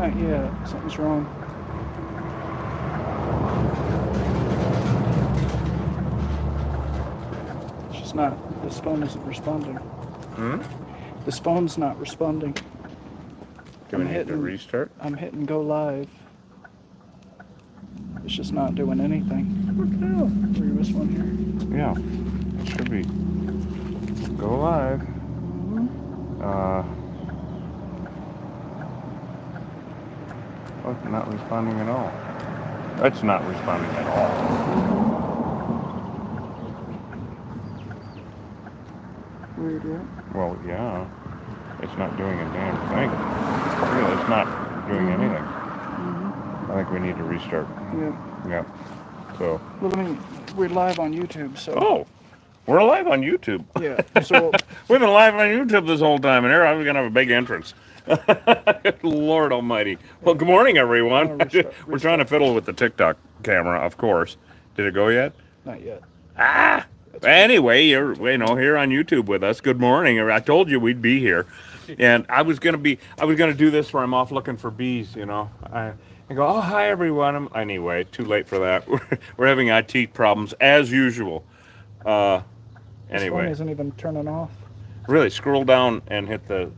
Not yet. Something's wrong. It's just not. This phone isn't responding. Hmm? This phone's not responding. Do we need to restart? I'm hitting go live. It's just not doing anything. What the hell? Read this one here. Yeah, it should be. Go live. Look, not responding at all. It's not responding at all. Weird, right? Well, yeah. It's not doing a damn thing. Really, it's not doing anything. I think we need to restart. Yeah. Yeah. So. Well, I mean, we're live on YouTube, so. Oh, we're live on YouTube. Yeah. So. We've been live on YouTube this whole time, and here I'm gonna have a big entrance. Lord Almighty. Well, good morning, everyone. We're trying to fiddle with the TikTok camera, of course. Did it go yet? Not yet. Ah. Anyway, you're here on YouTube with us. Good morning. I told you we'd be here, and I was gonna do this where I'm off looking for bees. I go, oh hi everyone. Anyway, too late for that. We're having IT problems as usual. This Anyway, phone isn't even turning off. really scroll down and hit the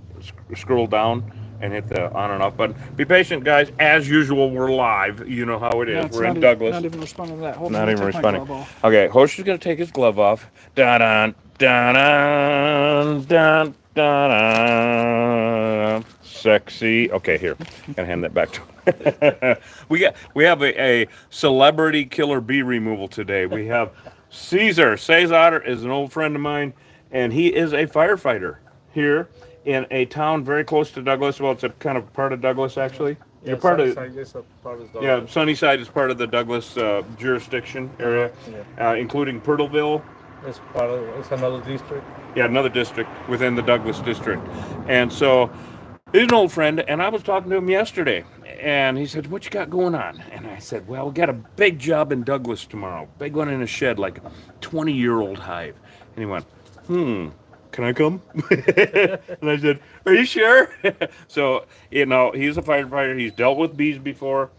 on and off button. Be patient, guys. As usual, we're live. You know how it is. We're in Douglas. Not even responding to that. Hold Not on, even take my responding. glove off. Okay, Hosh is going to take his glove off. Dun dun dun dun dun. Sexy. Okay, here. Gonna hand that back to him. we have a celebrity killer bee removal today. We have Caesar. Cesar is an old friend of mine, and he is a firefighter here in a town very close to Douglas. Well, it's a kind of part of Douglas, actually. Yeah, You're part of Douglas. yeah. Sunnyside is part of the Douglas jurisdiction area, including Purtleville. It's another district. Yeah, another district within the Douglas district. And so he's an old friend, and I was talking to him yesterday, and he said, "What you got going on?" And I said, "Well, we got a big job in Douglas tomorrow. Big one in a shed, like a 20-year-old hive." And he went, "Can I come?" And I said, "Are you sure?" So, he's a firefighter. He's dealt with bees before,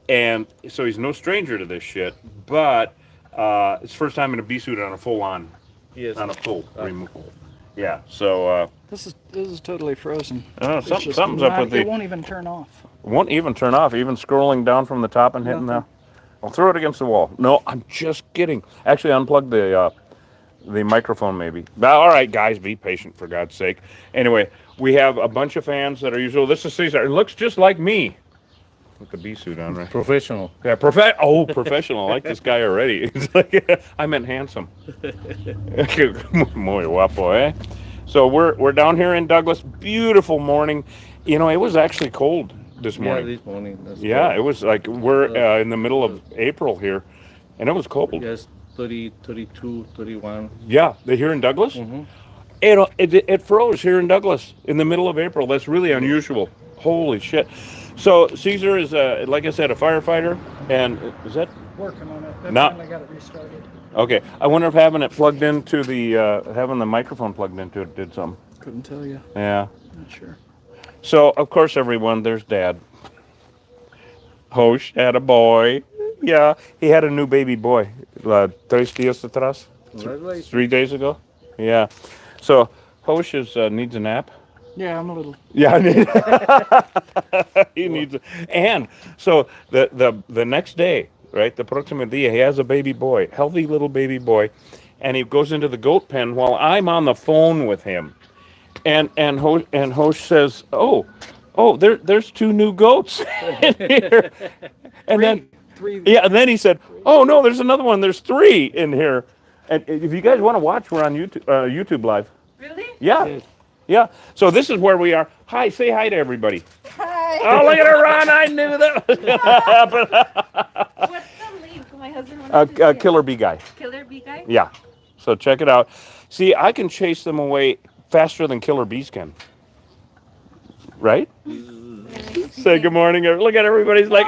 and so he's no stranger to this shit. But it's first time in a bee suit on a full-on, Yes. on a full removal. Yeah. So This is totally frozen. something's It's just up with It won't even turn off. won't even turn off. Even scrolling down from the top and hitting the. I'll throw it against the wall. No, I'm just kidding. Actually, unplug the microphone maybe. But, all right, guys, be patient for God's sake. Anyway, we have a bunch of fans that are usual. This is Caesar. It looks just like me with the bee suit on, right? Professional. Yeah, professional. I like this guy already. It's like, I meant handsome. Muy guapo, eh? So we're down here in Douglas. Beautiful morning. It was actually cold this morning. Yeah, this morning. Yeah, it was like we're in the middle of April here, and it was cold. Yes, 30, 32, 31. Yeah, here in Douglas? Mm-hmm. It froze here in Douglas in the middle of April. That's really unusual. Holy shit. So Caesar is, like I said, a firefighter, and is that? Working on it. They No. finally got it restarted. Okay, I wonder if having it plugged into having the microphone plugged into it did something. Couldn't tell you. Yeah. Not sure. So, of course, everyone, there's Dad. Hosh had a boy. Yeah, he had a new baby boy. 3 días atrás? Really? 3 days ago? Yeah. So, Hosh needs a nap. Yeah, I'm a little. Yeah, he needs. And so the next day, right, the próximo día, he has a baby boy, healthy little baby boy, and he goes into the goat pen while I'm on the phone with him, and Hosh says, "Oh, there's 2 new goats in here," and Three. yeah, and then he said, "Oh no, there's another one. There's 3 in here." And if you guys want to watch, we're on YouTube live. Really? Yeah. Yes. Yeah, so this is where we are. Hi, say hi to everybody. Hi. Oh, look at her run. I knew that was going to happen. What's the link? My husband wanted to see it. Killer bee guy. Killer bee guy? Yeah, so check it out. See, I can chase them away faster than killer bees can. Right? Say good morning. Look at everybody's like,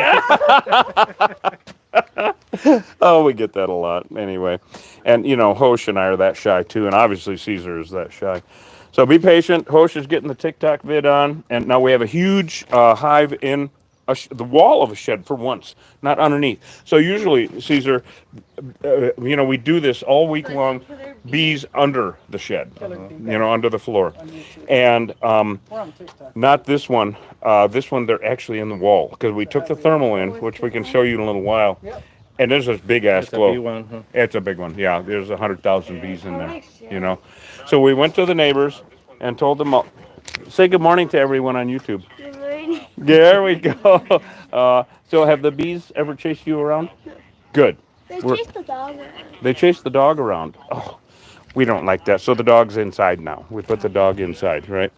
oh, we get that a lot. Anyway, and, Hosh and I are that shy, too, and obviously Caesar is that shy. So be patient. Hosh is getting the TikTok vid on, and now we have a huge hive in the wall of a shed for once, not underneath. So usually, Caesar, we do this all week long. Bees under the shed, under the floor, On YouTube. and We're on TikTok. not this one. This one, they're actually in the wall because we took the thermal in, which we can show you in a little while. Yep. And there's this big ass It's a big glow. one. Huh? It's a big one. Yeah, there's 100,000 bees in there. So we went to the neighbors and told them all. Say good morning to everyone on YouTube. Good morning. There we go. So have the bees ever chased you around? Good. They We're- chased the dog around. They chased the dog around. Oh, we don't like that. So the dog's inside now. We put the dog inside, right?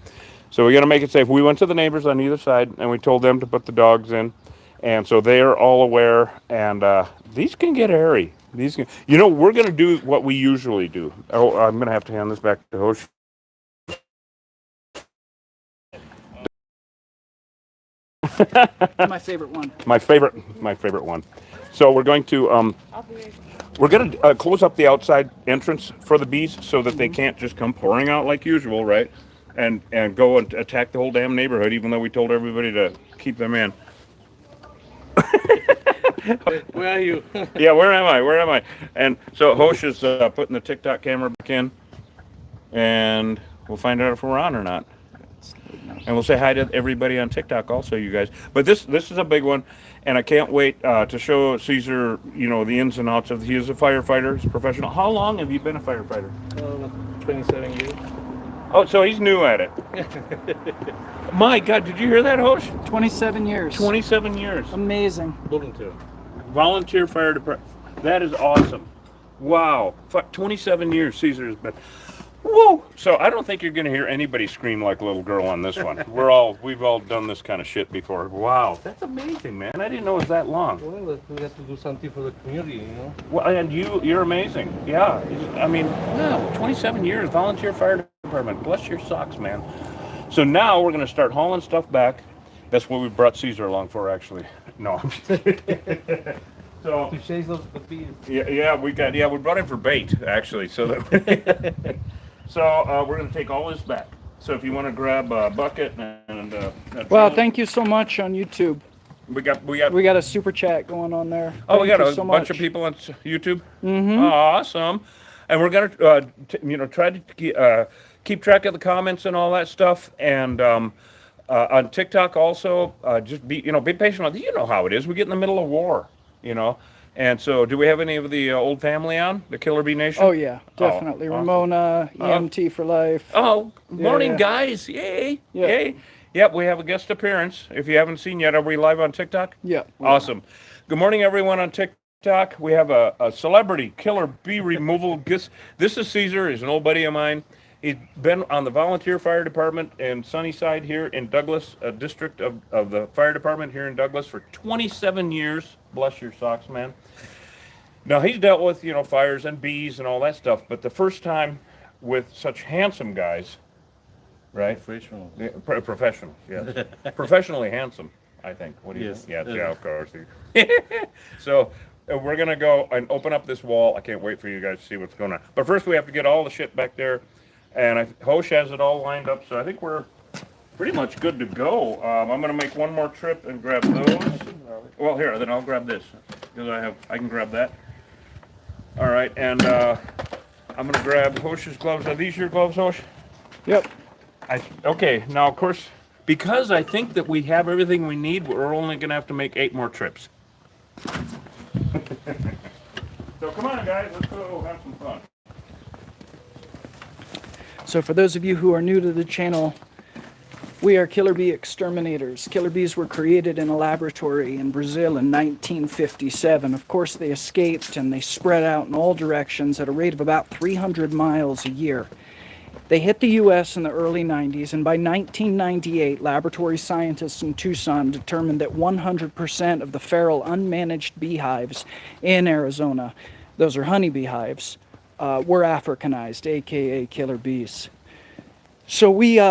So we got to make it safe. We went to the neighbors on either side and we told them to put the dogs in. And so they are all aware. And these can get hairy. We're going to do what we usually do. Oh, I'm going to have to hand this back to Hosh. My favorite one. My favorite one. So we're going to close up the outside entrance for the bees so that they can't just come pouring out like usual, right? And go and attack the whole damn neighborhood, even though we told everybody to keep them in. Where are you? Yeah, where am I? And so Hosh is putting the TikTok camera back in, and we'll find out if we're on or not. And we'll say hi to everybody on TikTok also, you guys. But this is a big one, and I can't wait to show Caesar, the ins and outs of. He is a firefighter. He's a professional. How long have you been a firefighter? 27 years. Oh, so he's new at it. My God, did you hear that, Hosh? 27 years. 27 years. Amazing. Volunteer. Volunteer fire department. That is awesome. Wow. 27 years Caesar has been. Whoa! So I don't think you're going to hear anybody scream like a little girl on this one. We've all done this kind of shit before. Wow, that's amazing, man. I didn't know it was that long. Well, we have to do something for the community, Well, and you're amazing. Yeah, I mean, wow, 27 years, volunteer fire department. Bless your socks, man. So now we're going to start hauling stuff back. That's what we brought Caesar along for, actually. No, I'm just kidding. So To chase the bees. we brought him for bait, actually. So that. So we're going to take all this back. So if you want to grab a bucket and Well, thank you so much on YouTube. we got We got a super chat going on there. oh, we Thank got you a so bunch much. of people on YouTube. Mm-hmm. Awesome. And we're going to try to keep track of the comments and all that stuff. And on TikTok also, just be patient with it. You know how it is. We get in the middle of war, And so, do we have any of the old family on the Killer Bee Nation? Oh yeah, definitely. awesome. Ramona, EMT for life. Oh, morning, Yeah. guys! Yay! Yeah. Yay! Yep, we have a guest appearance. If you haven't seen yet, are we live on TikTok? Yeah. Awesome. Good morning, everyone on TikTok. We have a celebrity killer bee removal. This is Caesar. He's an old buddy of mine. He's been on the volunteer fire department in Sunnyside here in Douglas, a district of the fire department here in Douglas for 27 years. Bless your socks, man. Now, he's dealt with, fires and bees and all that stuff, but the first time with such handsome guys, right? Professional. Yeah, professional, yes. Professionally handsome, I think. What do you Yes. think? Yeah, of course. So we're going to go and open up this wall. I can't wait for you guys to see what's going on. But first we have to get all the shit back there. And Hosh has it all lined up, so I think we're pretty much good to go. I'm going to make one more trip and grab those. Well, here, then I'll grab this. Because I can grab that. All right, and I'm going to grab Hosh's gloves. Are these your gloves, Hosh? Yep. Okay, now, of course, because I think that we have everything we need, we're only going to have to make 8 more trips. So come on, guys, let's go have some fun. So for those of you who are new to the channel, we are killer bee exterminators. Killer bees were created in a laboratory in Brazil in 1957. Of course, they escaped and they spread out in all directions at a rate of about 300 miles a year. They hit the U.S. in the early 90s, and by 1998, laboratory scientists in Tucson determined that 100% of the feral unmanaged beehives in Arizona, those are honeybee hives, were Africanized, aka killer bees. So we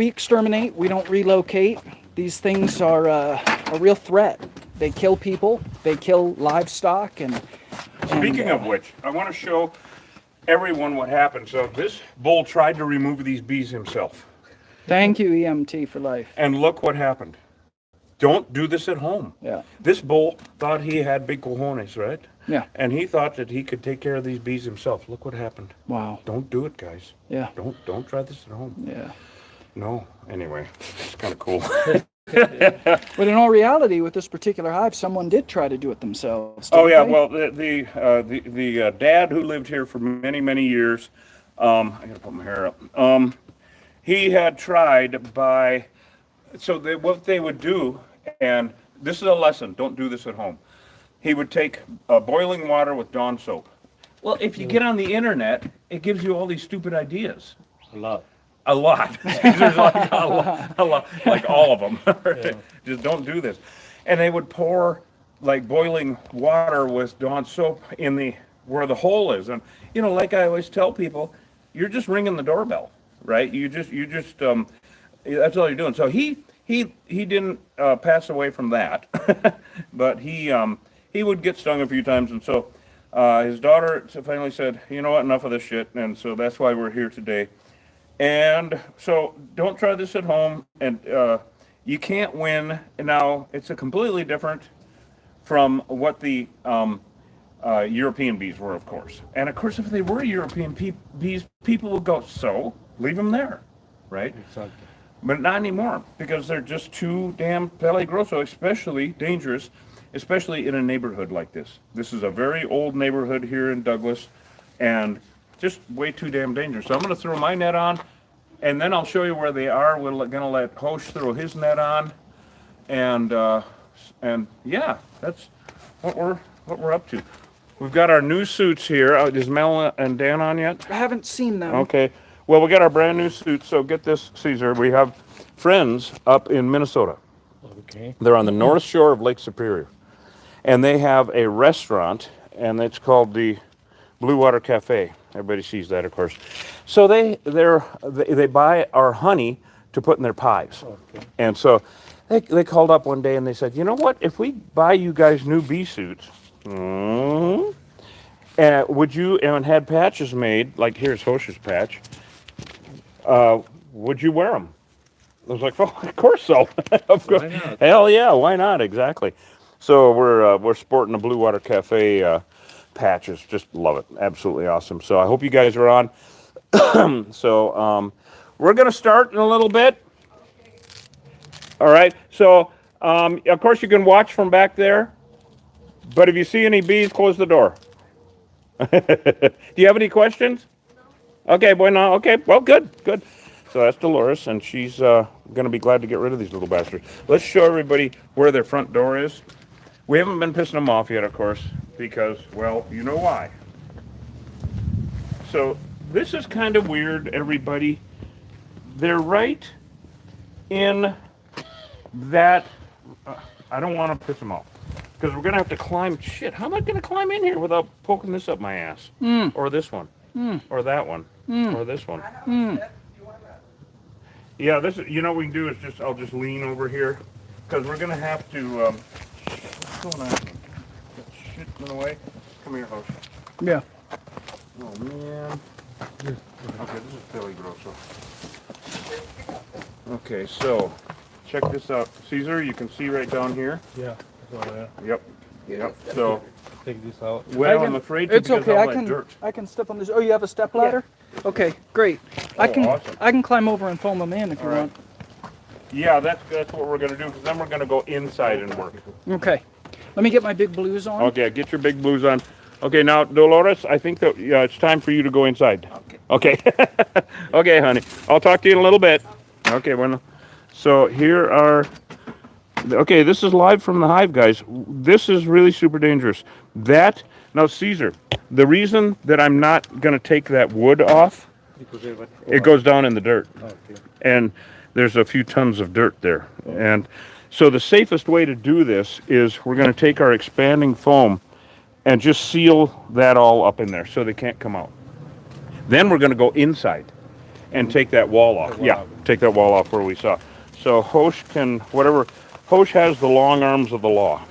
exterminate, we don't relocate. These things are a real threat. They kill people, they kill livestock, and Speaking of which, I want to show everyone what happened. So this bull tried to remove these bees himself. thank you, EMT for life. And look what happened. don't do this at home. Yeah. This bull thought he had big cojones, right? Yeah. And he thought that he could take care of these bees himself. Look what happened. Wow. Don't do it, guys. Yeah. Don't try this at home. Yeah. No. Anyway, it's kind of cool. But in all reality, with this particular hive, someone did try to do it themselves. Oh didn't yeah, they? well the dad who lived here for many years, I gotta put my hair up. He had tried by, what they would do, and this is a lesson. Don't do this at home. He would take boiling water with Dawn soap. Well, if you get on the internet, it gives you all these stupid ideas. A lot. A lot. There's like a lot, like all of them. Yeah. Just don't do this. And they would pour like boiling water with Dawn soap in where the hole is. And like I always tell people, you're just ringing the doorbell, right? You just that's all you're doing. So he didn't pass away from that, but he would get stung a few times, and so his daughter finally said, you know what, enough of this shit, and so that's why we're here today. And so don't try this at home, and you can't win. Now, it's a completely different from what the European bees were, of course. And of course, if they were European bees, people would go, so leave them there, right? Exactly. But not anymore, because they're just too damn peligroso, especially dangerous, especially in a neighborhood like this. This is a very old neighborhood here in Douglas, and just way too damn dangerous. So I'm going to throw my net on, and then I'll show you where they are. We're going to let Hosh throw his net on, and yeah, that's what we're up to. We've got our new suits here. Is Mel and Dan on yet? I haven't seen them. Okay. Well, we got our brand new suits. So get this, Caesar. We have friends up in Minnesota. Okay. They're on the north shore of Lake Superior, and they have a restaurant, and it's called the Blue Water Cafe. Everybody sees that, of course. So they buy our honey to put in their pies. Okay. And so they called up one day and they said, you know what? If we buy you guys new bee suits, and would you, and had patches made, like here's Hosh's patch, would you wear them? I was like, well, of course so. Of course. Why not? Hell yeah, why not? Exactly. So we're sporting the Blue Water Cafe patches. Just love it. Absolutely awesome. So I hope you guys are on. So we're going to start in a little bit. All right. So of course you can watch from back there. But if you see any bees, close the door. Do you have any questions? Okay, boy, no. Okay, well, good. So that's Dolores, and she's going to be glad to get rid of these little bastards. Let's show everybody where their front door is. We haven't been pissing them off yet, of course, because, well, you know why. So this is kind of weird, everybody. They're right in that, I don't want to piss them off, because we're going to have to climb, shit, how am I going to climb in here without poking this up my ass? Or this one, or that one, or this one. Yeah, this is, what we can do is I'll just lean over here, because we're going to have to, what's going on? That shit went away. Come here, Hosh. Yeah. Oh, man. Okay, this is Billy Grosso. Okay, so, check this out. Caesar, you can see right down here. Yeah. So, Yep. So, take this out. well, I can- I'm afraid to It's because okay. all that dirt. I can step on this. Oh, you have a step ladder? Okay, great. I Oh, can awesome. I can climb over and foam them in if you All right. want. Yeah, that's what we're going to do, because then we're going to go inside and work. Okay. Let me get my big blues on. Okay, get your big blues on. Okay, now, Dolores, I think that it's time for you to go inside. Okay. Okay, honey. I'll talk to you in a little bit. Okay, well, so here are... Okay, this is live from the hive, guys. This is really super dangerous. Now, Caesar, the reason that I'm not going to take that wood off, it goes down in the dirt. Okay. And there's a few tons of dirt there. And so the safest way to do this is we're going to take our expanding foam and just seal that all up in there so they can't come out. Then we're going to go inside and take that wall off. Yeah, take that wall off where we saw. So Hosh Hosh has the long arms of the law.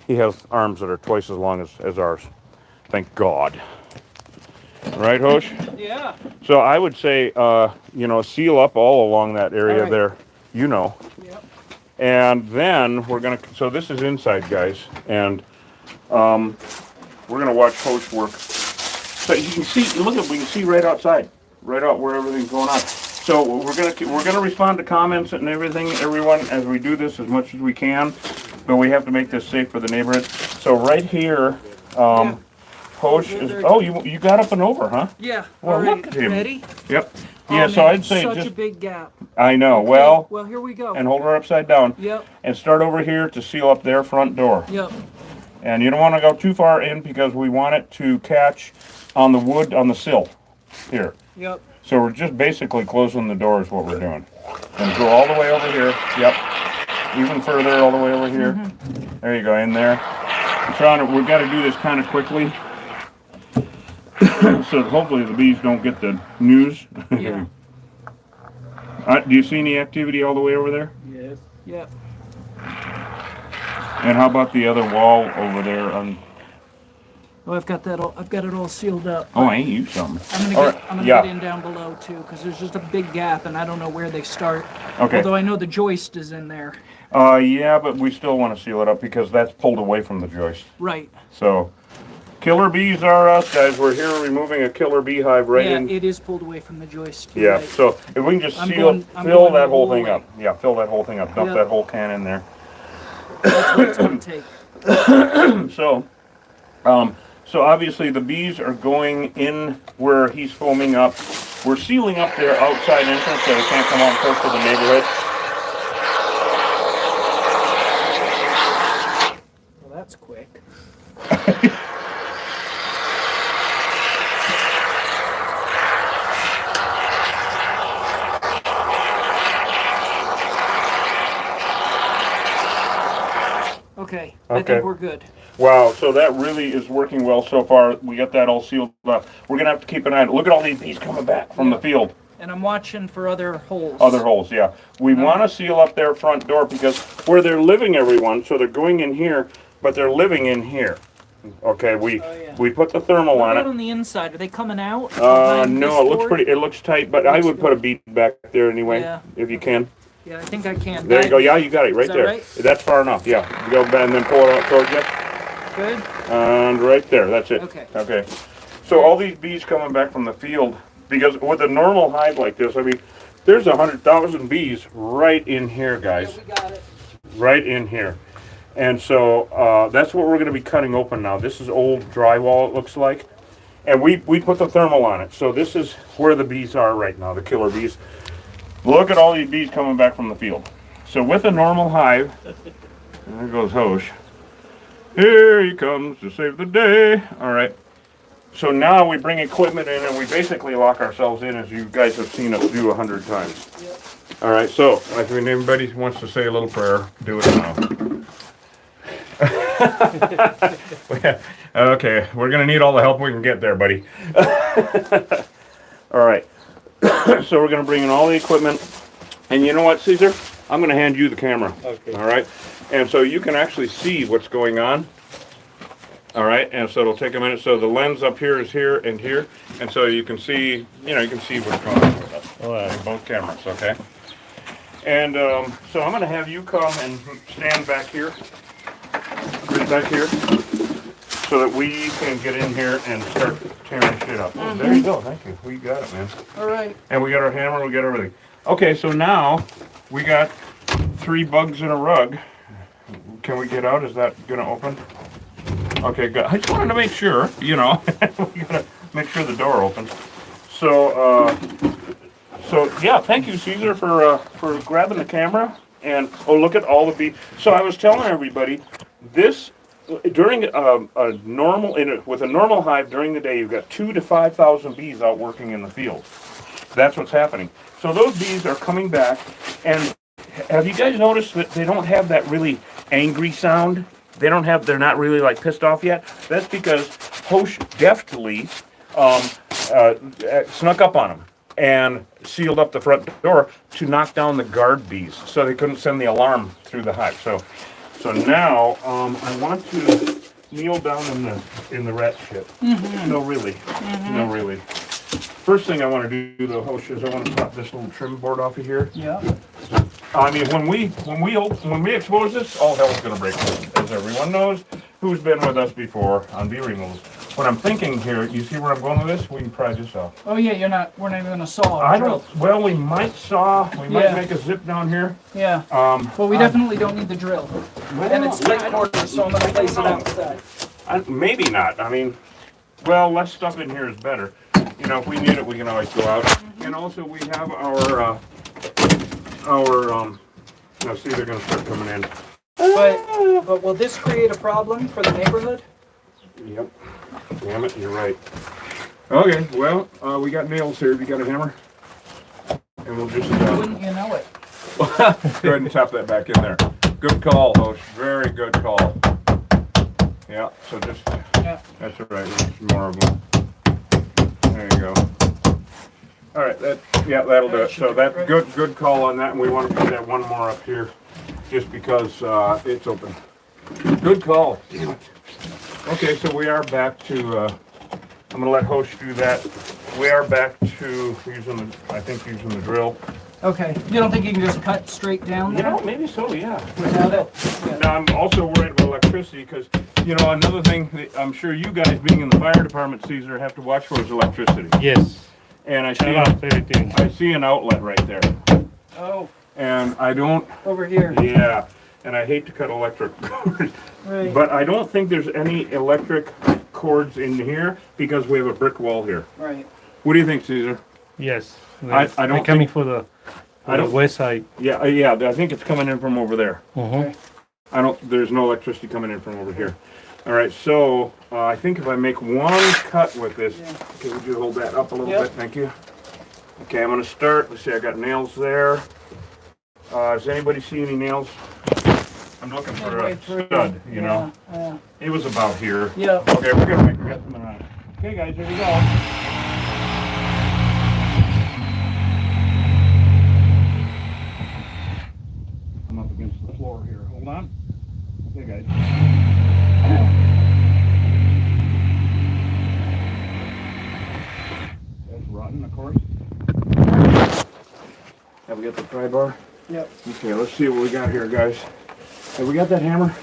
He has arms that are twice as long as ours. Thank God. Right, Hosh? Yeah. So I would say, seal up all along that area All right. there, Yep. And then we're gonna, so this is inside, guys, and we're gonna watch Host work. So you can see, look at, we can see right outside, right out where everything's going on. So we're gonna respond to comments and everything, everyone, as we do this as much as we can, but we have to make this safe for the neighborhood. So right here, Hosh is, oh, you got up and over, huh? Yeah. Well, all right. look at him. Ready? Yep. Oh, Yeah, so man, I'd say such just, a big gap. I know, Okay, well, here we go. and hold her upside down. Yep. And start over here to seal up their front door. Yep. And you don't want to go too far in because we want it to catch on the wood on the sill here. Yep. So we're just basically closing the door is what we're doing. And go all the way over here. Yep. Even further all the way over here. Mm-hmm. There you go, in there. We've got to do this kind of quickly. So hopefully the bees don't get the news. Yeah. Do you see any activity all the way over there? Yes. Yep. And how about the other wall over there on? Oh, I've got it all sealed up. Oh, ain't you something? I'm All gonna right, get yeah. in down below too, because there's just a big gap, and I don't know where they start. Okay. Although I know the joist is in there. Yeah, but we still want to seal it up because that's pulled away from the joist. Right. So, killer bees are us, guys. We're here removing a killer beehive right Yeah, in. it is pulled away from the joist. You're Yeah, right. so if we can just I'm seal, going fill the that whole whole thing way. up. Yeah, fill that whole thing up. Dump Yep. that whole can in there. That's what it's gonna take. So obviously the bees are going in where he's foaming up. We're sealing up their outside entrance so they can't come on close to the neighborhood. Well, that's quick. Okay, I Okay. think we're good. Wow, so that really is working well so far. We got that all sealed up. We're gonna have to keep an eye on it. Look at all these bees coming back from the field. And I'm watching for other holes. Other holes, yeah. We want to seal up their front door because where they're living, everyone, so they're going in here, but they're living in here. Okay, we put the thermal What on about it. on the inside? Are they coming out? behind No, this it looks board? pretty, it looks tight, but I Looks would put a good. bead back there anyway, Yeah. if you can. Yeah, I think I can. There you go, yeah, you got it, right that there. right? That's far enough, yeah. You go back and then pull it out towards you, Good. and right there, that's it. Okay. Okay. So all these bees coming back from the field, because with a normal hive like this, I mean, there's 100,000 bees right in here, guys. We got it. Right in here. And so that's what we're going to be cutting open now. This is old drywall, it looks like. And we put the thermal on it. So this is where the bees are right now, the killer bees. Look at all these bees coming back from the field. So with a normal hive, there goes Hosh. Here he comes to save the day. All right. So now we bring equipment in and we basically lock ourselves in, as you guys have seen us do 100 times. Yep. All right, so if anybody wants to say a little prayer, do it now. Okay, we're gonna need all the help we can get there, buddy. All right, so we're gonna bring in all the equipment, and you know what, Caesar? I'm gonna hand you the camera. Okay. All right, and so you can actually see what's going on. All right, and so it'll take a minute. So the lens up here is here and here, and so you can see, you can see what's going on with us. All right. Both cameras, okay? And so I'm going to have you come and stand back here, right back here, so that we can get in here and start tearing shit up. Oh, there you go, thank you. We got it, man. All right. And we got our hammer, we got everything. Okay, so now we got 3 bugs in a rug. Can we get out? Is that going to open? Okay, good. I just wanted to make sure, we got to make sure the door opens. So, yeah, thank you, Caesar, for grabbing the camera. And oh, look at all the bees. So I was telling everybody, this during a normal with a normal hive during the day, you've got 2,000 to 5,000 bees out working in the field. That's what's happening. So those bees are coming back, and have you guys noticed that they don't have that really angry sound? They're not really like pissed off yet. That's because Hosh deftly snuck up on them and sealed up the front door to knock down the guard bees, so they couldn't send the alarm through the hive. So now I want to kneel down in the rat shit. Mm-hmm. No, really. Mm-hmm. No, really. First thing I want to do though, Hosh, is I want to pop this little trim board off of here. Yeah. I mean, when we expose this, all hell's gonna break loose. As everyone knows, who's been with us before on bee removals. What I'm thinking here, you see where I'm going with this? We can pry this off. Oh yeah, we're not even gonna saw. I don't. Well, we might saw. We might Yeah. make a zip down here. Yeah. Well, we definitely don't need the drill. And it's tight quarters, so I'm gonna place it outside. Maybe not. I mean, well, less stuff in here is better. You know, if we need it, we can always go out. And also, we have our. Now, see, they're gonna start coming in. But will this create a problem for the neighborhood? Yep. Damn it, you're right. Okay, well, we got nails here. You got a hammer? And we'll just Wouldn't you know it? go ahead and tap that back in there. Good call, host. Very good call. Yeah. So just that's all right. There's more of them. There you go. All right. That'll do it. So that good call on that, and we want to put that one more up here, just because it's open. Good call. Damn it. Okay, so we are back to. I'm gonna let host do that. We are back to using the drill. Okay. You don't think you can just cut straight down You there? know, maybe so. Yeah. Without it? Yeah. Now, I'm also worried about electricity because, you know, another thing that I'm sure you guys being in the fire department, Caesar, have to watch for is electricity. Yes. And I Turn off everything. see an outlet right there. Oh, And I don't, over here. yeah, and I hate to cut electric cords, Right. but I don't think there's any electric cords in here because we have a brick wall here. Right. What do you think, Caesar? Yes. I don't They're coming think- for the I don't- west side. Yeah, I think it's coming in from over there. There's no electricity coming in from over here. All right, so I think if I make one cut with this, okay, would you hold that up a little Yep. bit? Thank you. Okay, I'm gonna start. Let's see, I got nails there. Does anybody see any nails? I'm looking for a Right through. stud, you know. Yeah. It was about here. Yeah. Okay, we're gonna get them around. Okay, guys, here we go. I'm up against the floor here. Hold on. Okay, guys. That's rotten, of course. Have we got the pry bar? Yep. Okay, let's see what we got here, guys. Have we got that hammer?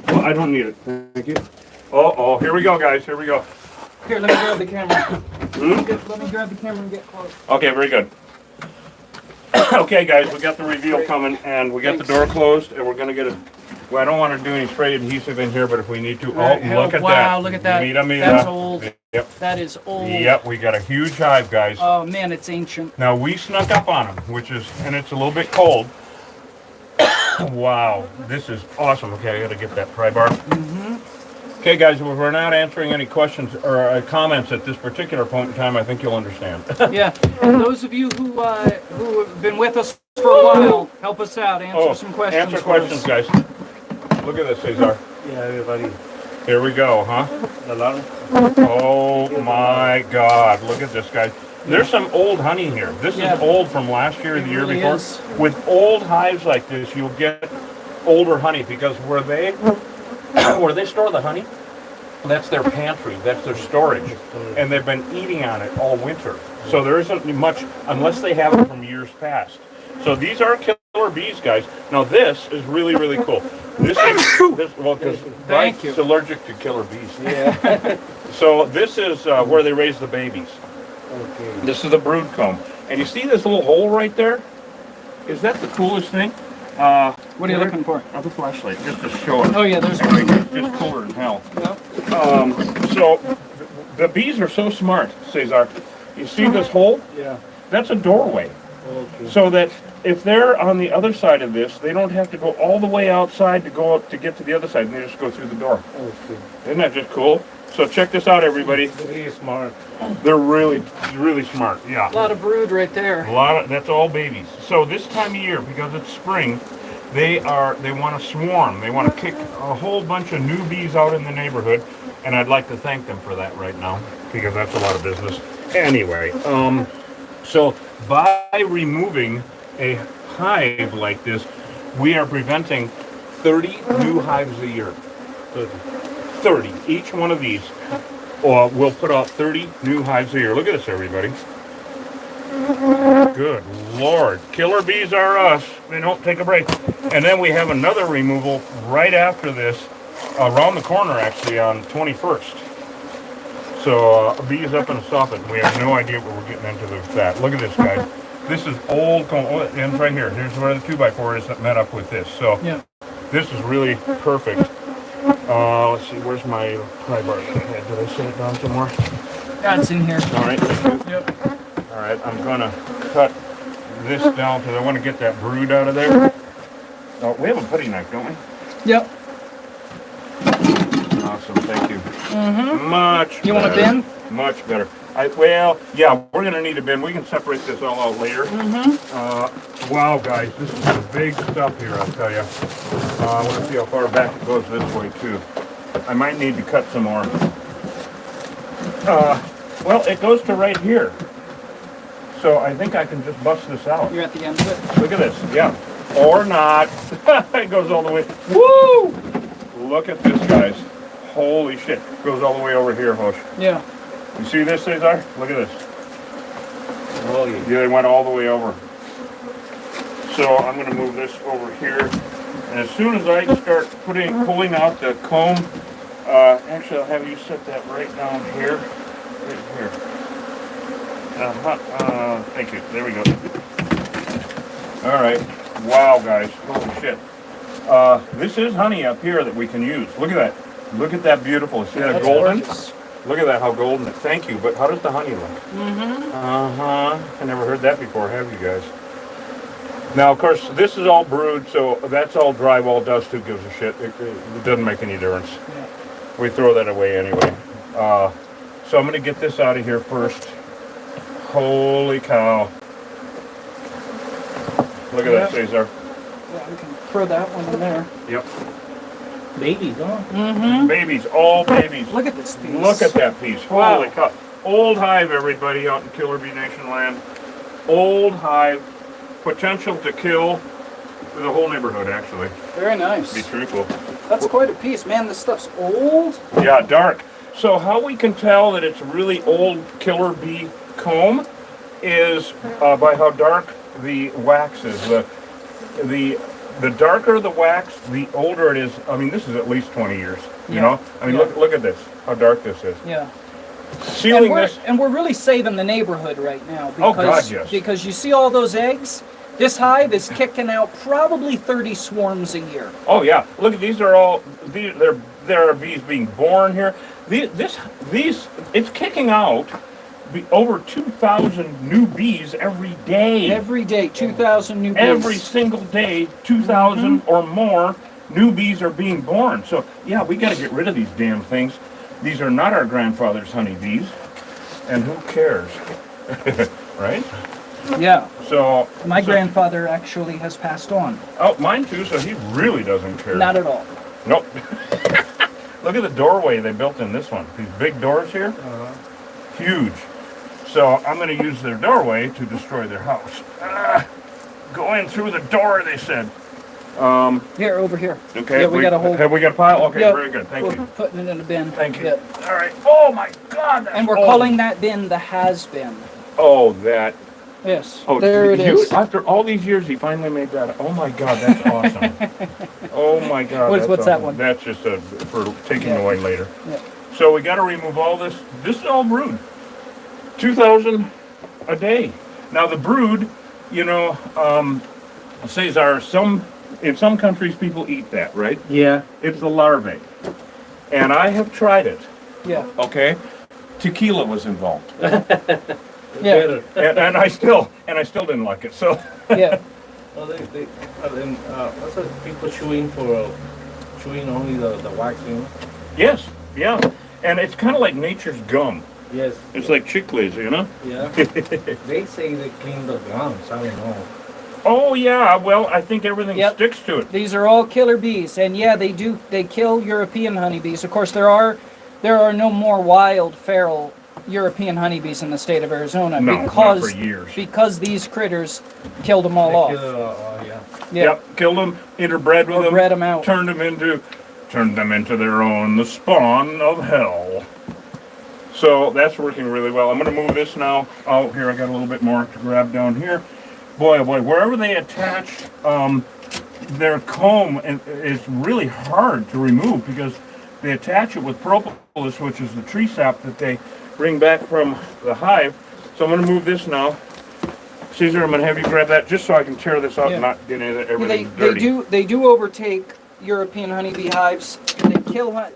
Well, I don't need it. Thank you. Oh, here we go, guys. Here we go. Here, let me grab the camera. Let me grab the camera and get close. Okay, very good. Okay, guys, we got the reveal coming, and we got the door closed, and we're gonna get a. Well, I don't want to do any spray adhesive in here, but if we need to, Right. oh, look at that! Wow, look at that. Mira, That's old. Yep. That is old. Yep, we got a huge hive, guys. Oh man, it's ancient. Now we snuck up on them, and it's a little bit cold. Wow, this is awesome. Okay, I gotta get that pry bar. Okay, guys, if we're not answering any questions or comments at this particular point in time, I think you'll understand. Yeah. And those of you who have been with us for a while, help us out. Answer some questions. Answer for us. questions, guys. Look at this, Cesar. Yeah, everybody. Here we go, huh? Alarm. Oh my God! Look at this, guys. There's some old honey here. This Yeah. is old from last year or the year really before. is. With old hives like this, you'll get older honey because where they store the honey, that's their pantry, that's their storage, and they've been eating on it all winter. So there isn't much unless they have it from years past. So these are killer bees, guys. Now this is really, really cool. This well, because Thank you. Bryce's allergic to killer bees. Yeah. So this is where they raise the babies. Okay. This is the brood comb. And you see this little hole right there? Is that the coolest thing? What are you looking for? The flashlight, just to show it. Oh yeah, there's one. It's just cooler than hell. Yep. So the bees are so smart, Cesar. You see this hole? Yeah. That's a doorway. Okay. So that if they're on the other side of this, they don't have to go all the way outside to go up to get to the other side. They just go through the door. Okay. Isn't that just cool? So check this out, everybody. Very smart. They're really, really smart. Yeah. A lot of brood right there. That's all babies. So this time of year, because it's spring, they want to swarm. They want to kick a whole bunch of new bees out in the neighborhood, and I'd like to thank them for that right now, because that's a lot of business. Anyway, so by removing a hive like this, we are preventing 30 new hives a year. 30. Each one of these will put out 30 new hives a year. Look at this, everybody. Good Lord. Killer bees are us. They don't take a break. And then we have another removal right after this, around the corner actually, on 21st. So bees up in a soffit. We have no idea what we're getting into with that. Look at this, guys. This is old comb. Oh, it ends right here. Here's where the 2x4 is that met up with this. So Yeah. this is really perfect. Let's see, where's my pry bar? Did I set it down somewhere? That's in here. All right, thank you. Yep. All right, I'm gonna cut this down because I want to get that brood out of there. Oh, we have a putty knife, don't we? Yep. Awesome, thank you. Much You want a better. bin? Much better. Well, yeah, we're gonna need a bin. We can separate this all out later. Wow, guys, this is some big stuff here, I'll tell you. I want to see how far back it goes this way, too. I might need to cut some more. Well, it goes to right here. So I think I can just bust this out. You're at the end of it. Look at this, yeah. Or not. It goes all the way. Woo! Look at this, guys. Holy shit. Goes all the way over here, Hosh. Yeah. You see this, Cesar? Look at this. Oh, yeah. Yeah, they went all the way over. So I'm going to move this over here. And as soon as I start pulling out the comb, actually I'll have you set that right down here. Right here. Thank you. There we go. All right. Wow, guys. Holy shit. This is honey up here that we can use. Look at that. Look at that beautiful. See that That's golden? gorgeous. Look at that, how golden. Thank you. But how does the honey look? I never heard that before, have you guys? Now, of course, this is all brood, so that's all drywall dust. Who gives a shit? It doesn't make any difference. Yeah. We throw that away anyway. So I'm going to get this out of here first. Holy cow. Look at that, Cesar. Yeah, we can throw that one in there. Yep. Babies, huh? Babies, all babies. Look at this piece. Look at that piece. Wow. Holy cow. Old Hive, everybody, out in Killer Bee Nation land. Old Hive. Potential to kill the whole neighborhood, actually. Very To nice. be truthful. That's quite a piece. Man, this stuff's old. Yeah, dark. So how we can tell that it's really old killer bee comb is by how dark the wax is. The darker the wax, the older it is. I mean, this is at least 20 years. You Yeah. know? I mean, Yeah. look at this. How dark this is. Yeah. Sealing this. And we're really saving the neighborhood right now. Because, Oh, God, yes. Because you see all those eggs? This hive is kicking out probably 30 swarms a year. Oh yeah. Look at these. Are all these? There are bees being born here. These it's kicking out over 2,000 new bees every day. Every day, 2,000 new bees. Every single day, 2,000 or more new bees are being born. So yeah, we got to get rid of these damn things. These are not our grandfather's honeybees, and who cares, right? Yeah. So My grandfather actually has passed on. Oh, mine too. So he really doesn't care. Not at all. Nope. Look at the doorway they built in this one. These big doors here, huge. So I'm going to use their doorway to destroy their house. Go in through the door, they said. Here, over here. Okay. Yeah, we got a whole. Have we got a pile? Okay, Yeah, very good. Thank we're you. putting it in a bin. Thank you. Yeah. All right. Oh my God. That's And we're old. calling that bin the has been. Oh, that. Yes. Oh, there it is. After all these years, he finally made that. Oh my God, that's awesome. Oh my God. What's that's that awesome. one? That's just for taking Yeah. away later. Yeah. So we got to remove all this. This is all brood. 2,000 a day. Now the brood, you know, Cesar, in some countries people eat that, right? Yeah. It's the larvae. And I have tried it, Yeah. okay? Tequila was involved. Yeah. and I still didn't like it. So Yeah. Well, what's that people chewing only the wax, you know? yes, yeah. And it's kind of like nature's gum. Yes. It's like chicles, you know? Yeah. They say they clean the gums. I don't know. Oh yeah, well I think everything Yep. sticks to it. These are all killer bees, and yeah, they kill European honeybees. Of course, there are no more wild feral European honeybees in the state of Arizona No, because not for years. because these critters killed them all off. Yeah. Yeah. Yep, killed them, interbred with Or them, bred 'em out. turned them into their own, the spawn of hell. So that's working really well. I'm going to move this now. Oh, here, I got a little bit more to grab down here. Boy, oh boy, wherever they attach their comb is really hard to remove because they attach it with propolis, which is the tree sap that they bring back from the hive. So I'm going to move this now. Caesar, I'm going to have you grab that just so I can tear this out and not get everything dirty. They do overtake European honeybee hives.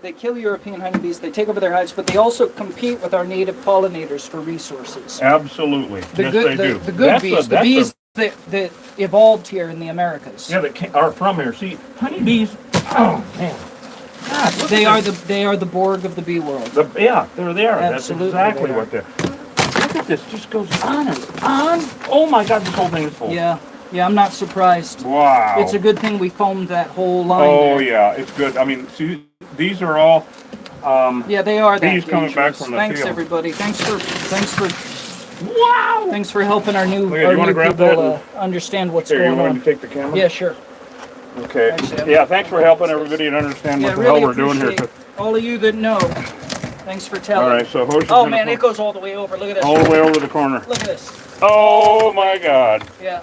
They kill European honeybees. They take over their hives, but they also compete with our native pollinators for resources. Absolutely. Yes, they do. The good bees, the bees that evolved here in the Americas. Yeah, that are from here. See, honeybees. Oh man. God, They are the Borg of the bee world. Yeah, they're there. Absolutely, That's exactly what they're. Look at this. Just goes on and on. Oh my God, this whole thing is full. Yeah, I'm not surprised. Wow. It's a good thing we foamed that whole line. Oh there. yeah, it's good. I mean, see, these are all. Yeah, they are that bees coming back dangerous. from the Thanks field. everybody. Wow. Thanks for helping our new, Look at, you wanna grab people that? understand what's Here, you going want on. me to take the camera? Yeah, sure. Okay. Actually, Yeah, thanks for helping everybody and understand what Yeah, the really hell we're doing here. appreciate all of you that know. Thanks for telling. All right, so Hosh is Oh gonna man, put it goes all the way over. Look at this. all the way over the corner. Look at this. Oh my God. Yeah.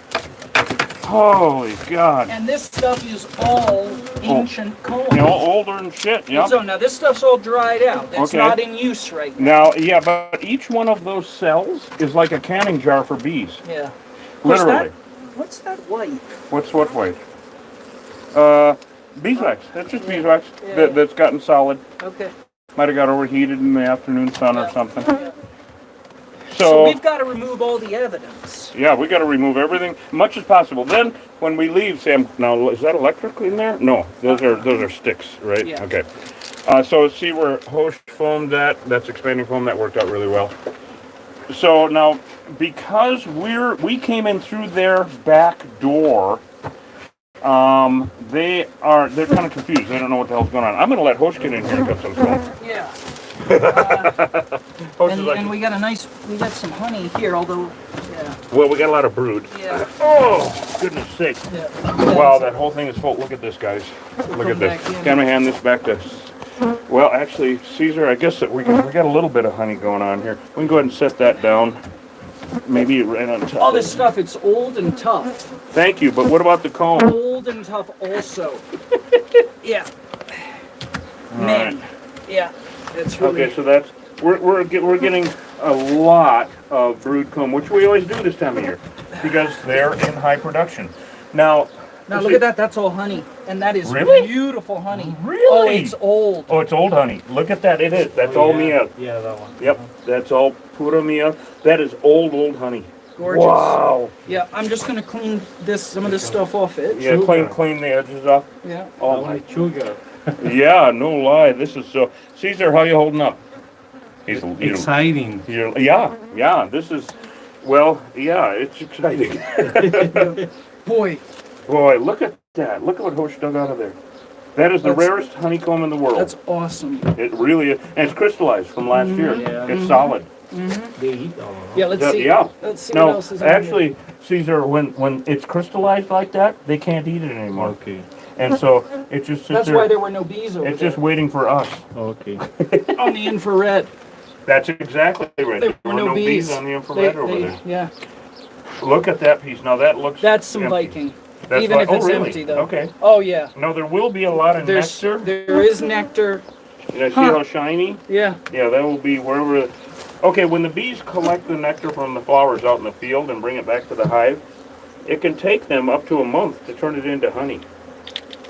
Holy God. And this stuff is all ancient comb. You know, older and shit. Yep. So now this stuff's all dried out. It's Okay. not in use right now. Now, yeah, but each one of those cells is like a canning jar for bees. Yeah. Literally. What's that white? What's what white? Beeswax. That's just beeswax Yeah. that's gotten solid. Okay. Might have got overheated in the afternoon sun or something. So So, we've got to remove all the evidence. yeah, we got to remove everything much as possible. Then, when we leave, Sam, now is that electric in there? No, those are sticks, right? Yeah. Okay. So see where Hosh foamed that? That's expanding foam. That worked out really well. So now, because we came in through their back door, they're kind of confused. They don't know what the hell's going on. I'm going to let Hosh get in here and get some foam. Yeah. Hosh is like, And we got some honey here, although, yeah. well, we got a lot of brood. Yeah. Oh, goodness sakes. Yeah. Wow, that whole thing is full. Look at this, guys. Look at this. back in. Can we hand this back to... Well, actually, Caesar, I guess that we got a little bit of honey going on here. We can go ahead and set that down. Maybe right on top. All this stuff, it's old and tough. Thank you, but what about the comb? Old and tough also. Yeah. Man. Yeah. That's really... Okay, so that's... We're getting a lot of brood comb, which we always do this time of year, because they're in high production. Now Now look at that. That's all honey, and that is Really? beautiful honey. Really? Oh, it's old. Oh, it's old honey. Look at that. It is. That's all miel. Yeah, that one. Yep, that's all pura miel. That is old honey. Gorgeous. Wow. Yeah, I'm just gonna clean some of this stuff off it. Yeah, clean the edges off. Yeah. Oh Only my. sugar. Yeah, no lie. This is so. Caesar, how you holding up? He's Exciting. yeah. This is. Well, yeah, it's exciting. Boy, Boy, look at that. Look at what Hosh dug out of there. That is the rarest honeycomb in the world. that's awesome. It really is. And it's crystallized from last year. Yeah. It's solid. They eat all of them. Yeah, let's see. Yeah. Let's see No, what else is in here. actually, Caesar, when it's crystallized like that, they can't eat it anymore. Okay. And so it just sits That's there. why there were no bees over It's there. just waiting for us. Okay. On the infrared. That's exactly right. There were no bees. on the infrared They- over they- there. Yeah, Look at that piece. Now that looks. that's some empty. Viking. That's Even like- if it's really? empty, though. Okay. Oh yeah. No, there will be a lot of nectar. There is nectar. You see how shiny? Yeah. Yeah, that will be wherever. Okay, when the bees collect the nectar from the flowers out in the field and bring it back to the hive, it can take them up to a month to turn it into honey.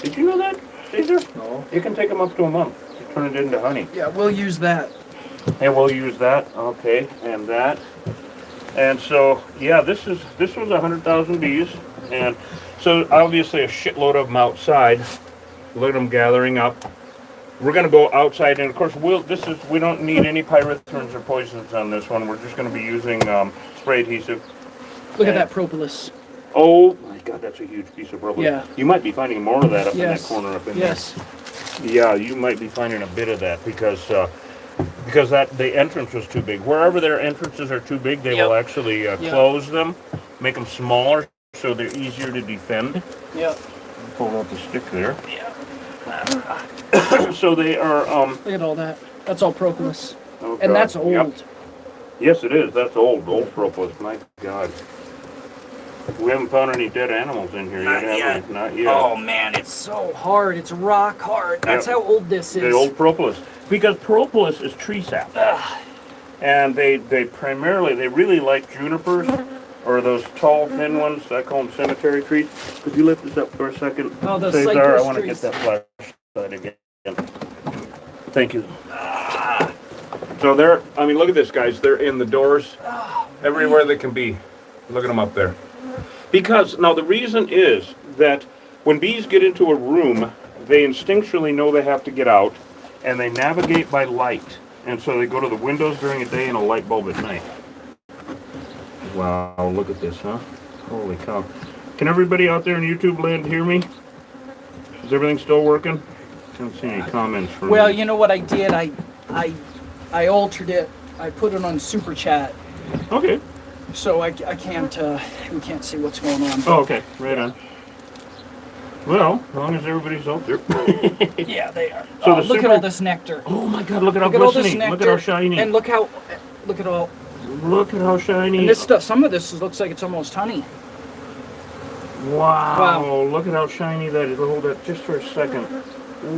Did you know that, Caesar? No. It can take them up to a month to turn it into honey. Yeah, we'll use that. And we'll use that, okay, and that. And so, yeah, this was 100,000 bees, and so obviously a shitload of them outside. Look at them gathering up. We're gonna go outside, and of course, we don't need any pyrethrones or poisons on this one. We're just gonna be using spray adhesive. Look at that propolis. Oh my God, that's a huge piece of rubber. Yeah. You might be finding more of that up in that Yes. corner up in Yes. there. Yeah, you might be finding a bit of that because that the entrance was too big. Wherever their entrances are too big, they will actually close them, make them smaller so they're easier to defend. Yeah. Pull out the stick there. Yeah. So they are. Look at all that. That's all propolis. Oh, And God. that's old. Yep. Yes, it is. That's old propolis. My God. We haven't found any dead animals in here Not yet, have yet. we? Not yet. Oh man, it's so hard. It's rock hard. That's Yep. how old this is. The old propolis. Because propolis is tree sap. And they primarily, they really like junipers or those tall, thin ones. I call them cemetery trees. Could you lift this up for a second? Oh, the Cesar, I cypress want to trees. get that flashlight again. Thank you. So they're, I mean, look at this, guys. They're in the doors, everywhere they can be. Look at them up there. Because, now the reason is that when bees get into a room, they instinctually know they have to get out, and they navigate by light. And so they go to the windows during the day and a light bulb at night. Wow, look at this, huh? Holy cow. Can everybody out there in YouTube land hear me? Is everything still working? I don't see any comments from Well, you. you know what I did? I altered it. I put it on Super Chat, Okay. so I can't. We can't see what's going on. Oh, okay. Right on. Well, as long as everybody's out there. Yeah, they are. So Oh, the look at super- all this nectar. Oh my God, look at how Look at all this glistening. nectar. Look at how shiny. And look at all. Look at how shiny. And this stuff. Some of this looks like it's almost honey. Wow. Wow. Look at how shiny that is. Hold that just for a second.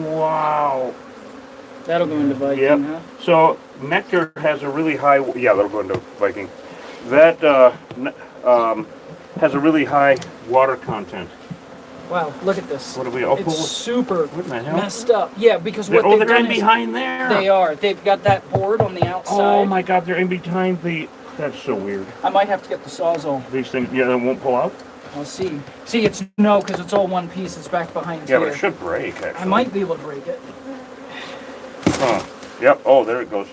Wow. That'll go into Viking, Yep. huh? So nectar has a really high. Yeah, that'll go into Viking. That has a really high water content. Wow, look at this. What do we? Oh, It's super what the hell? messed up. Yeah, because what Oh, they've the guy done is behind there. they are. They've got that board on the outside. Oh my God, they're in behind the. That's so weird. I might have to get the Sawzall. These things, yeah, they won't pull out. I'll see. See, it's no, because it's all one piece. It's back behind Yeah, here. but it should break. Actually. I might be able to break it. Huh. Yep. Oh, there it goes.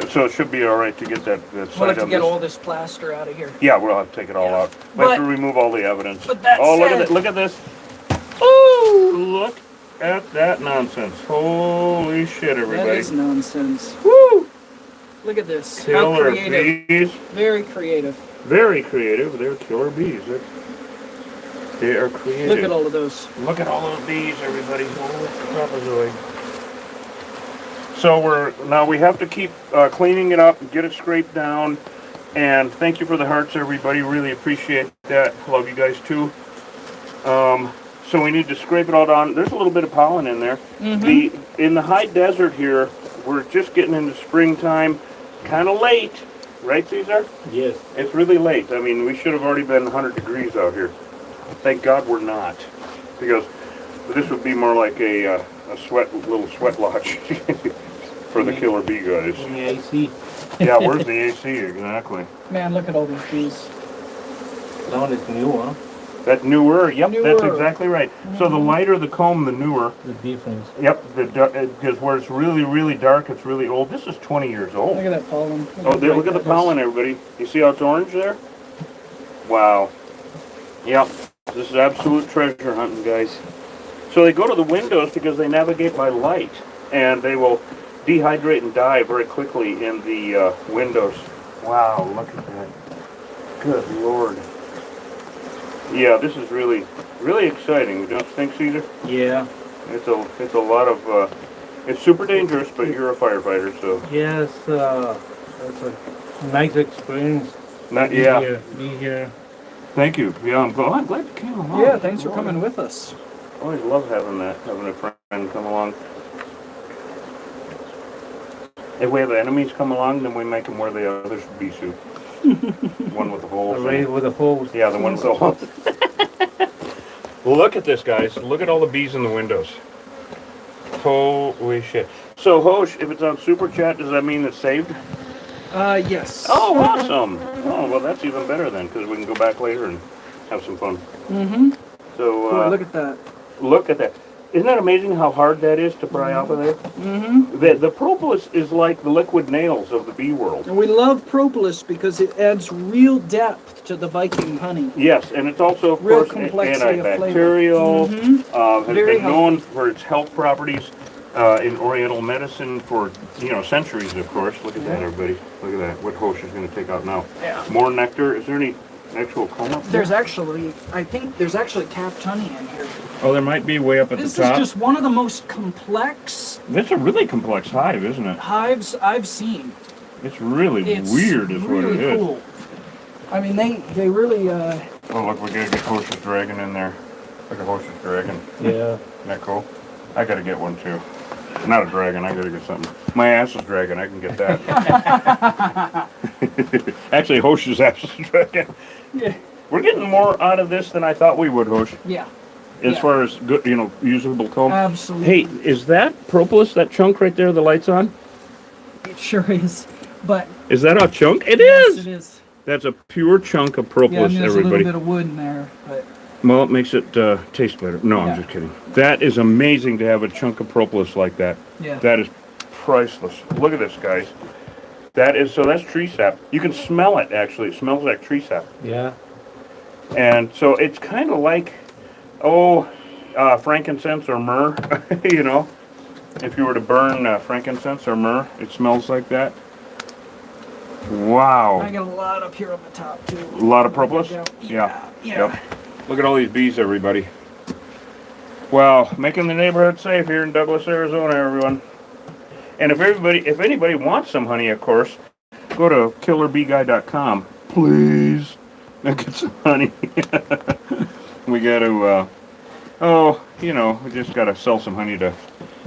So it should be all right to get that We'll side have to of get this. all this plaster out of here. Yeah, we'll have to take it all out. We have to remove all the evidence. But that oh, look at said- it! Look at this! Ooh, look at that nonsense! Holy shit, That everybody! is nonsense. Woo! Look at this. How Killer creative. bees. Very creative. Very creative. They're killer bees. They are creative. Look at all of those. Look at all those bees, everybody. Holy trapezoid. So we have to keep cleaning it up and get it scraped down. And thank you for the hearts, everybody. Really appreciate that. Love you guys too. So we need to scrape it all down. There's a little bit of pollen in there. In the high desert here, we're just getting into springtime. Kind of late, right, Cesar? Yes. It's really late. I mean, we should have already been 100 degrees out here. Thank God we're not, because this would be more like a little sweat lodge for the killer bee guys. The AC. Yeah, where's the AC exactly? Man, look at all these bees. That one is new, huh? That newer. Yep, that's Newer. exactly right. So the lighter the comb, the newer. The difference. Yep, because where it's really, really dark, it's really old. This is 20 years old. Look at that pollen. Oh, look at the pollen, everybody. You see how it's orange there? Wow. Yep. This is absolute treasure hunting, guys. So they go to the windows because they navigate by light, and they will dehydrate and die very quickly in the windows. Wow, look at that. Good Lord. Yeah, this is really, really exciting. Don't you think, Cesar? Yeah. It's a lot of. It's super dangerous, but you're a firefighter, so. Yes, that's a nice experience. Yeah. Be here. Thank you. Yeah, I'm glad you came along. Yeah, thanks for coming with us. Always love having a friend come along. If we have enemies come along, then we make them wear the other bee suit. One with the holes. Already with the hose. Yeah, the one with the holes. Look at this, guys. Look at all the bees in the windows. Holy shit. So, Hosh, if it's on Super Chat, does that mean it's saved? Yes. Oh, awesome. Oh, well, that's even better then, because we can go back later and have some fun. Mm-hmm. So, Boy, look at that. look at that. Isn't that amazing how hard that is to pry off of there? Mm-hmm. The propolis is like the liquid nails of the bee world. And we love propolis because it adds real depth to the Viking honey. Yes, and it's also, of Real course, complexity of antibacterial. Has Very been known for its health properties in Oriental medicine for centuries. Of course, look at that, everybody. Look at that. What Hosh is going to take out now? Yeah. More nectar. Is there any? Actual comb up there? There's actually, I think there's actually capped honey in here. Oh, there might be way up at This the top. is just one of the most complex That's a really complex hive, isn't it? hives I've seen. It's really It's weird is what it really is. cool. I mean, they really, Oh, look, we gotta get Host's dragon in there. Look at Host's dragon. Yeah. Isn't that cool? I gotta get one too. Not a dragon, I gotta get something. My ass is dragon, I can get that. Actually, Host's ass is dragon. yeah, We're getting more out of this than I thought we would, Host. yeah, As yeah. far as good, usable comb. Absolutely. Hey, is that propolis, that chunk right there, the light's on? It sure is. But Is that a chunk? It yes, is! it is. That's a pure chunk of Yeah, I propolis, mean, there's everybody. a little bit of wood in there, but Well, it makes it taste better. No, I'm Yeah. just kidding. That is amazing to have a chunk of propolis like that. yeah. That is priceless. Look at this, guys. That's tree sap. You can smell it, actually. It smells like tree sap. Yeah. And so it's kind of like, frankincense or myrrh, If you were to burn frankincense or myrrh, it smells like that. Wow. I got a lot up here on the top too. A lot of propolis? Yeah. Yep. Look at all these bees, everybody. Wow, making the neighborhood safe here in Douglas, Arizona, everyone. And if anybody wants some honey, of course, go to killerbeeguy.com, please, and get some honey. We got to, we just got to sell some honey to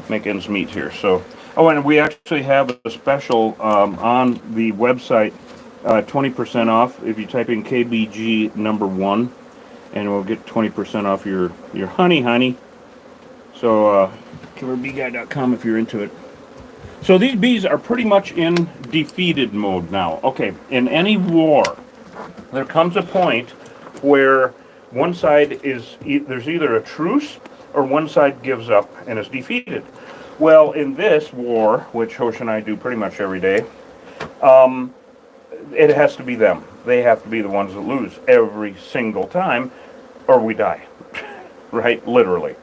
make ends meet here. So, and we actually have a special on the website, 20% off if you type in KBG number 1, and we'll get 20% off your honey. So, killerbeeguy.com if you're into it. So these bees are pretty much in defeated mode now. Okay, in any war, there comes a point where one side there's either a truce or one side gives up and is defeated. Well, in this war, which Hosh and I do pretty much every day, it has to be them. They have to be the ones that lose every single time, or we die, right? Literally.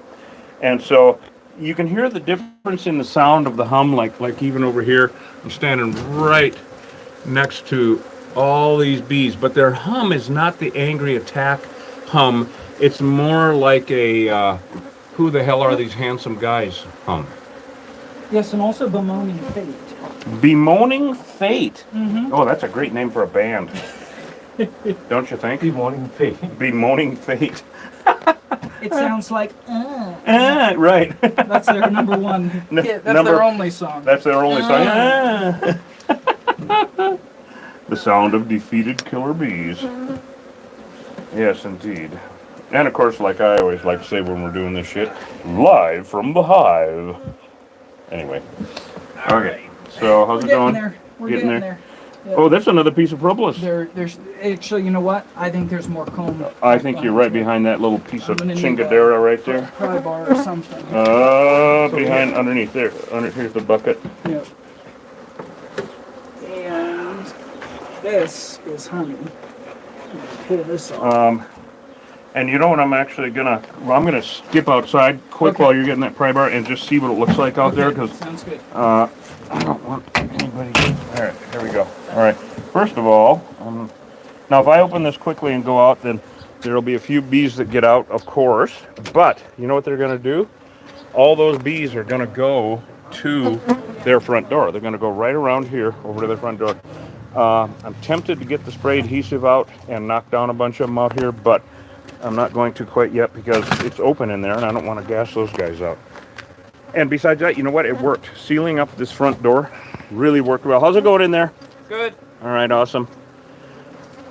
And so you can hear the difference in the sound of the hum, like even over here. I'm standing right next to all these bees, but their hum is not the angry attack hum. It's more like a, who the hell are these handsome guys hum. Yes, and also bemoaning fate. Bemoaning Fate. Mm-hmm. Oh, that's a great name for a band. Don't you think? Bemoaning fate. Bemoaning Fate. It sounds like, Right. that's their number one hit. That's number- their only song. That's their only song. The sound of defeated killer bees. Yes, indeed. And of course, like I always like to say when we're doing this shit, live from the hive. Anyway. Okay. So how's it going? We're getting there. Yeah. Oh, that's another piece of propolis. There's actually, you know what? I think there's more comb. I think you're right behind that little piece of I'm gonna need chingadera right there. Pry bar or something. Behind, underneath there. Here's the bucket. Yep. And this is honey. I'm gonna pull this off. And you know what I'm actually gonna, I'm gonna skip outside quick Okay. while you're getting that pry bar and just see what it looks like out there, because Sounds good. I don't want anybody to, all right, here we go. All right, first of all, now if I open this quickly and go out, then there'll be a few bees that get out, of course, but you know what they're gonna do? All those bees are gonna go to their front door. They're gonna go right around here over to their front door. I'm tempted to get the spray adhesive out and knock down a bunch of them out here, but I'm not going to quite yet because it's open in there and I don't want to gas those guys out. And besides that, you know what? It worked. Sealing up this front door really worked well. How's it going in there? Good. All right, awesome.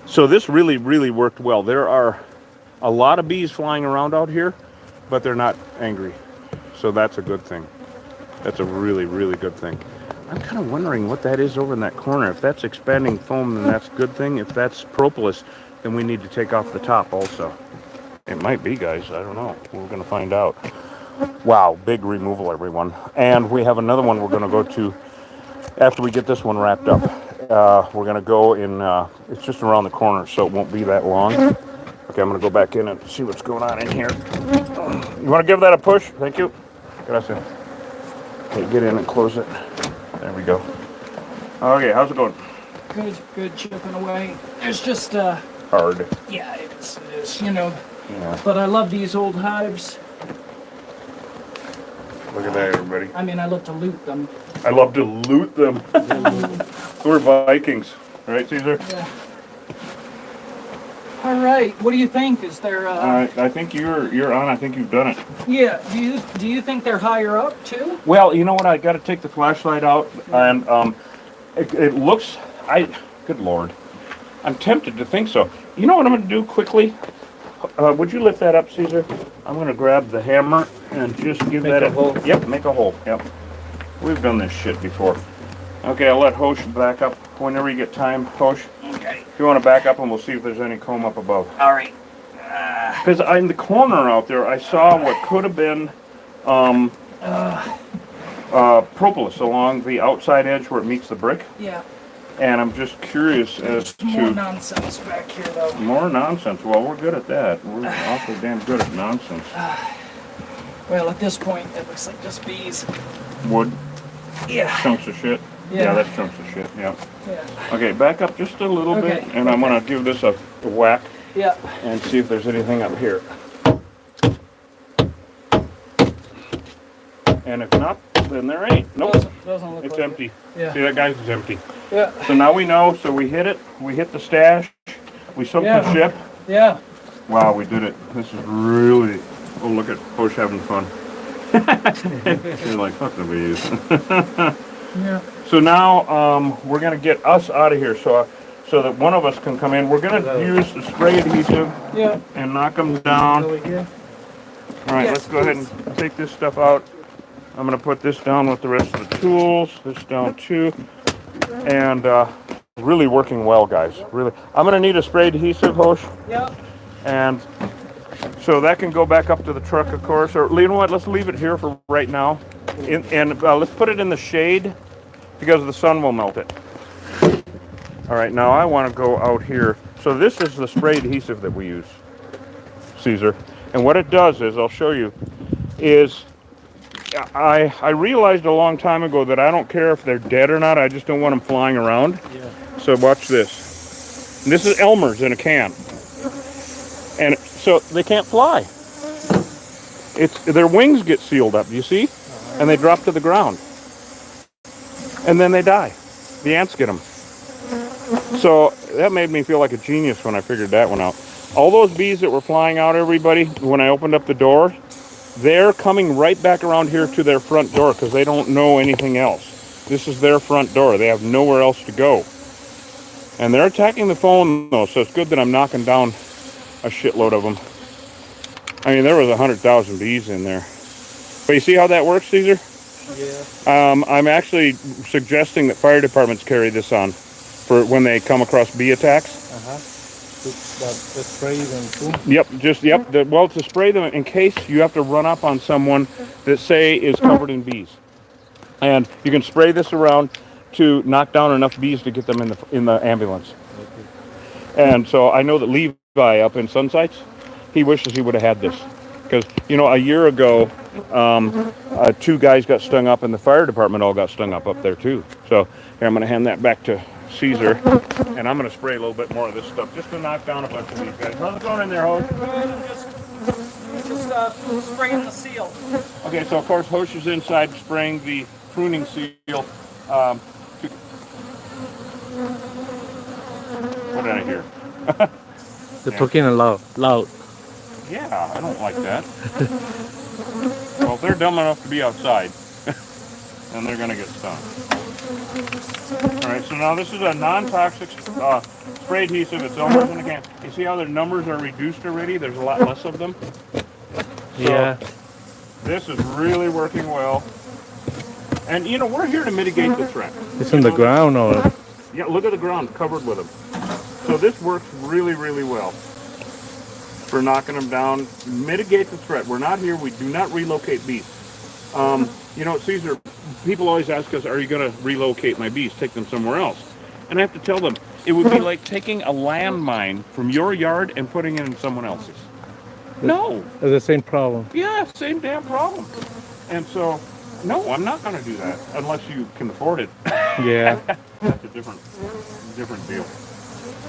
So this really, really worked well. There are a lot of bees flying around out here, but they're not angry. So that's a good thing. That's a really, really good thing. I'm kind of wondering what that is over in that corner. If that's expanding foam, then that's a good thing. If that's propolis, then we need to take off the top also. It might be, guys. I don't know. We're going to find out. Wow, big removal, everyone. And we have another one we're going to go to after we get this one wrapped up. We're going to go in, it's just around the corner, so it won't be that long. Okay, I'm going to go back in and see what's going on in here. You want to give that a push? Thank you. Gracias. Okay, get in and close it. There we go. Okay, how's it going? Good chipping away. There's just hard. Yeah, it is. It is. You know, Yeah. but I love these old hives. Look at that, everybody. I mean, I love to loot them. I love to loot them. We're Vikings, right, Caesar? Yeah. All right. What do you think? Is there? I think you're on. I think you've done it. Yeah. Do you think they're higher up too? Well, you know what? I got to take the flashlight out, and it looks. Good Lord, I'm tempted to think so. You know what I'm going to do quickly? Would you lift that up, Caesar? I'm going to grab the hammer and just give Make that a hole. Yep, make a hole. Yep. We've done this shit before. Okay, I'll let Hosh back up whenever you get time, Hosh. Okay. If you want to back up, and we'll see if there's any comb up above. All right. Because in the corner out there, I saw what could have been propolis along the outside edge where it meets the brick. Yeah. And I'm just curious as More to nonsense back here, though. more nonsense. Well, we're good at that. We're awfully damn good at nonsense. Well, at this point, it looks like just bees. Wood, Yeah. chunks of shit. Yeah. That's chunks of shit. Yeah. Yeah. Okay, back up just a little bit, Okay, and I'm gonna give this a whack Yeah. and see if there's anything up here. And if not, then there ain't. Nope. Doesn't look It's like empty. It. Yeah. See, that guy's is empty. Yeah. So now we know. So we hit it. We hit the stash. We sunk the Yeah. ship. Yeah. Wow, we did it. This is really. Oh, look at Hosh having fun. You're like, fuck the bees. Yeah. So now we're gonna get us out of here, so that one of us can come in. We're gonna use the spray adhesive Yeah. and knock them down. Over here. All right, Yes, let's go ahead and take this stuff out. I'm gonna put this down with the rest of the tools. This down too, and really working well, guys. Really, I'm gonna need a spray adhesive, Hosh, Yeah. and so that can go back up to the truck, of course. Or you know what? Let's leave it here for right now, and let's put it in the shade because the sun will melt it. All right, now I want to go out here. So this is the spray adhesive that we use, Caesar. And what it does is, I'll show you, is I realized a long time ago that I don't care if they're dead or not. I just don't want them flying around. Yeah. So watch this. This is Elmer's in a can. And so they can't fly. Their wings get sealed up, you see? And they drop to the ground. And then they die. The ants get them. So that made me feel like a genius when I figured that one out. All those bees that were flying out, everybody, when I opened up the door, they're coming right back around here to their front door because they don't know anything else. This is their front door. They have nowhere else to go. And they're attacking the phone, though, so it's good that I'm knocking down a shitload of them. I mean, there was 100,000 bees in there. But you see how that works, Caesar? Yeah. I'm actually suggesting that fire departments carry this on for when they come across bee attacks. The spray and too. Yep, well, to spray them in case you have to run up on someone that, say, is covered in bees. And you can spray this around to knock down enough bees to get them in the ambulance. And so I know that Levi up in Sunsites, he wishes he would have had this. Because, you know, a year ago, 2 guys got stung up and the fire department all got stung up there too. So here, I'm going to hand that back to Caesar, and I'm going to spray a little bit more of this stuff just to knock down a bunch of these guys. How's it going in there, Hosh? Just spraying the seal. Okay, so of course Hosh is inside spraying the pruning seal. What did I hear? They're talking loud. Yeah, I don't like that. Well, if they're dumb enough to be outside, then they're going to get stung. All right, so now this is a non-toxic spray adhesive. It's almost in the can. You see how their numbers are reduced already? There's a lot less of them. So this is really working well. And, you know, we're here to mitigate the threat. It's on the ground or? Yeah, look at the ground covered with them. So this works really, really well for knocking them down. Mitigate the threat. We're not here. We do not relocate bees. You know, Caesar, people always ask us, are you going to relocate my bees, take them somewhere else? And I have to tell them, it would be like taking a landmine from your yard and putting it in someone else's. No. It's the same problem. Yeah, same damn problem. And so, no, I'm not going to do that unless you can afford it. Yeah. That's a different deal.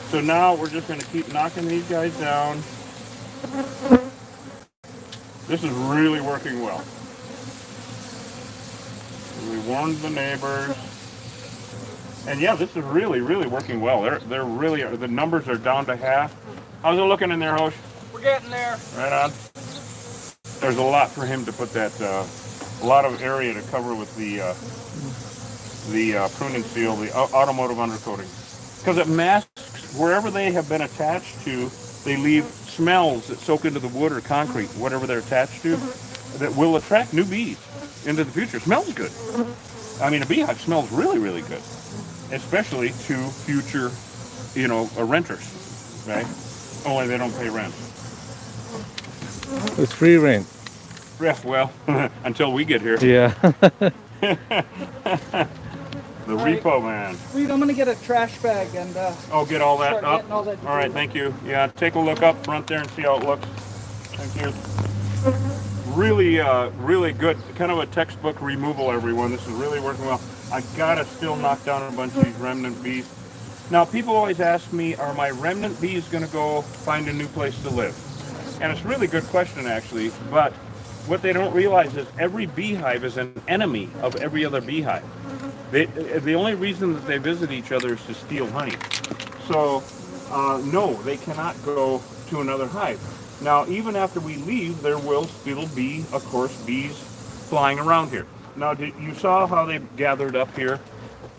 So now we're just going to keep knocking these guys down. This is really working well. We warned the neighbors. And yeah, this is really, really working well. They're really, the numbers are down to half. How's it looking in there, Hosh? We're getting there. Right on. There's a lot for him to put that, a lot of area to cover with the pruning seal, the automotive undercoating. Because it masks wherever they have been attached to, they leave smells that soak into the wood or concrete, whatever they're attached to, that will attract new bees into the future. Smells good. I mean, a beehive smells really, really good, especially to future, renters, right? Only they don't pay rent. It's free rent. Yeah, well, until we get here. Yeah. The repo man. Reed, I'm gonna get a trash bag and Oh, get all that start up? getting all that All right, thank you. Yeah, take a look up front there and see how it looks. Thank you. Really, really good. Kind of a textbook removal, everyone. This is really working well. I gotta still knock down a bunch of these remnant bees. Now, people always ask me, are my remnant bees gonna go find a new place to live? And it's a really good question, actually, but what they don't realize is every beehive is an enemy of every other beehive. The only reason that they visit each other is to steal honey. So, no, they cannot go to another hive. Now, even after we leave, there will still be, of course, bees flying around here. Now, you saw how they gathered up here?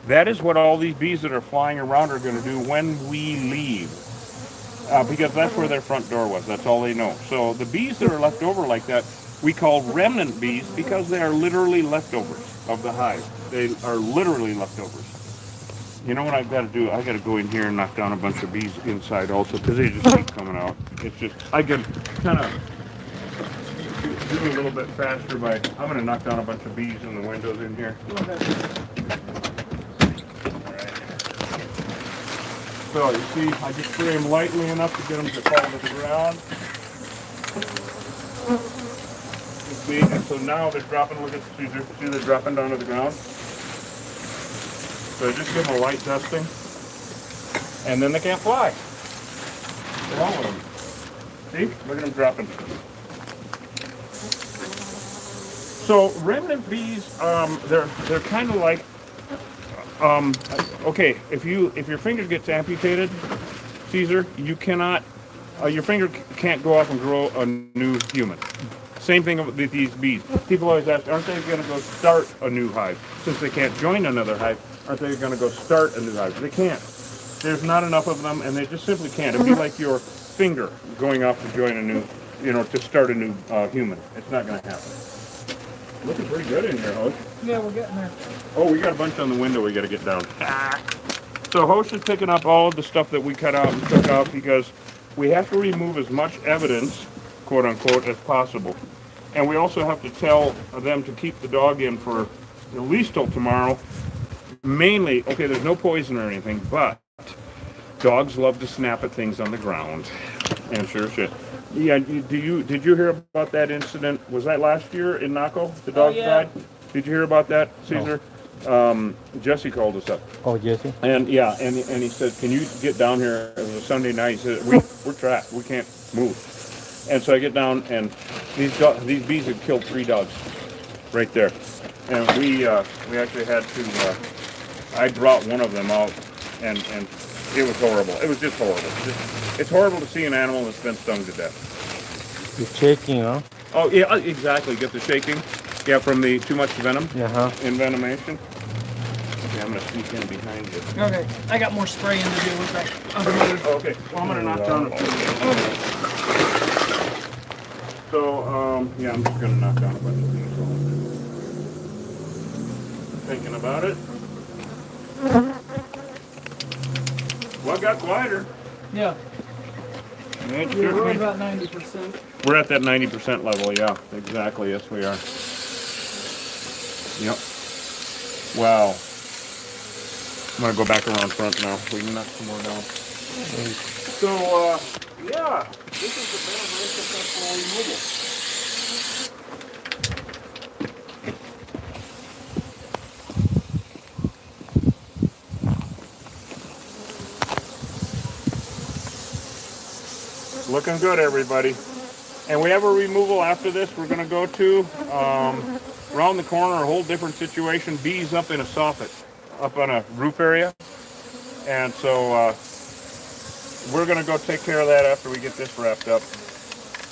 That is what all these bees that are flying around are going to do when we leave. Because that's where their front door was. That's all they know. So the bees that are left over like that, we call remnant bees because they are literally leftovers of the hive. They are literally leftovers. You know what I've got to do? I've got to go in here and knock down a bunch of bees inside also because they just keep coming out. It's just, I can kind of do a little bit faster by, I'm going to knock down a bunch of bees in the windows in here. So you see, I just spray them lightly enough to get them to fall to the ground. You see, and so now they're dropping, look at the Caesar, see they're dropping down to the ground. So just give them a light dusting, and then they can't fly. What's wrong with them? See, look at them dropping. So remnant bees, they're kind of like, okay, if your finger gets amputated, Caesar, you cannot, your finger can't go off and grow a new human. Same thing with these bees. People always ask, aren't they going to go start a new hive? Since they can't join another hive, aren't they going to go start a new hive? They can't. There's not enough of them, and they just simply can't. It'd be like your finger going off to join a new, to start a new human. It's not going to happen. Looking pretty good in here, Hosh. Yeah, we're getting there. Oh, we got a bunch on the window we got to get down. So Hosh is picking up all of the stuff that we cut out and took out because we have to remove as much evidence, quote unquote, as possible. And we also have to tell them to keep the dog in for at least till tomorrow. Mainly, okay, there's no poison or anything, but dogs love to snap at things on the ground. And sure shit. Yeah, did you hear about that incident? Was that last year in Naco? The dog died? Did you hear about that, Caesar? No. Jesse called us up. Oh, Jesse? And yeah, and he said, can you get down here? It was a Sunday night. He said, we're trapped. We can't move. And so I get down, and these bees had killed 3 dogs right there. And we actually had to, I brought one of them out, and it was horrible. It was just horrible. It's horrible to see an animal that's been stung to death. It's shaking, huh? Oh, yeah, exactly. Get the shaking. Yeah, from the too much venom. Envenomation. Okay, I'm going to sneak in behind you. Okay, I got more spraying to do with that. Okay, well, I'm going to knock down a few. Okay. So, yeah, I'm just going to knock down a bunch of things. Thinking about it. Well, it got quieter. Yeah. We're about 90%. We're at that 90% level, yeah. Exactly, yes we are. Yep. Wow. I'm going to go back around front now. We can knock some more down. So, yeah, this has been a very successful removal. Looking good, everybody. And we have a removal after this we're going to go to. Around the corner, a whole different situation. Bees up in a soffit, up on a roof area. And so we're going to go take care of that after we get this wrapped up.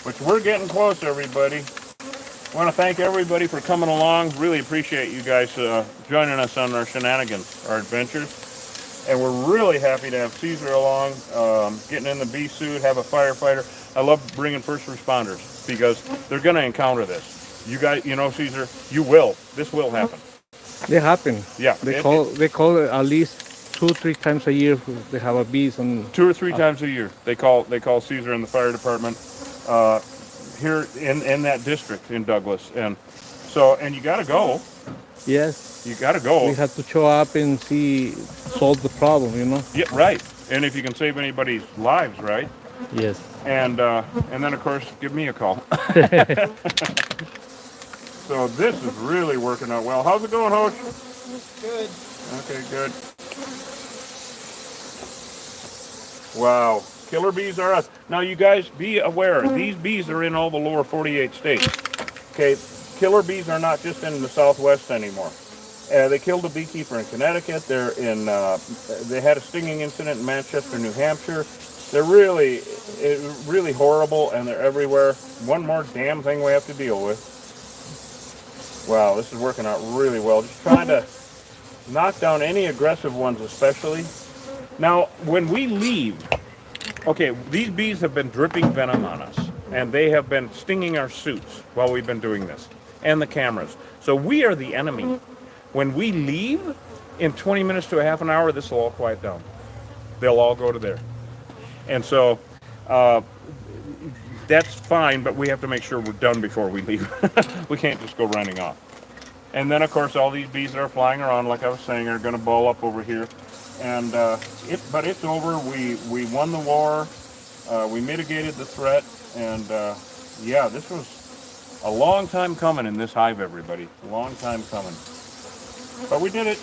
Which we're getting close, everybody. I want to thank everybody for coming along. Really appreciate you guys joining us on our shenanigans, our adventures. And we're really happy to have Caesar along, getting in the bee suit, have a firefighter. I love bringing first responders because they're going to encounter this. You guys, you know, Caesar, you will. This will happen. They happen. Yeah. They call at least 2-3 times a year. They have a bees on 2 or 3 times a year. They call Caesar in the fire department here in that district in Douglas. And so, and you got to go. Yes. You got to go. We have to show up and solve the problem, you know? Yeah, right. And if you can save anybody's lives, right? Yes. And then, of course, give me a call. So this is really working out well. How's it going, Hoach? Good. Okay, good. Wow. Killer bees are us. Now, you guys, be aware, these bees are in all the lower 48 states. Okay, killer bees are not just in the Southwest anymore. They killed a beekeeper in Connecticut. They're in. They had a stinging incident in Manchester, New Hampshire. They're really, really horrible, and they're everywhere. One more damn thing we have to deal with. Wow, this is working out really well. Just trying to knock down any aggressive ones, especially. Now, when we leave, okay, these bees have been dripping venom on us, and they have been stinging our suits while we've been doing this, and the cameras. So we are the enemy. When we leave, in 20 minutes to a half an hour, this will all quiet down. They'll all go to there. And so that's fine, but we have to make sure we're done before we leave. We can't just go running off. And then, of course, all these bees that are flying around, like I was saying, are going to ball up over here. And but it's over. We won the war. We mitigated the threat. And yeah, this was a long time coming in this hive, everybody. A long time coming. But we did it.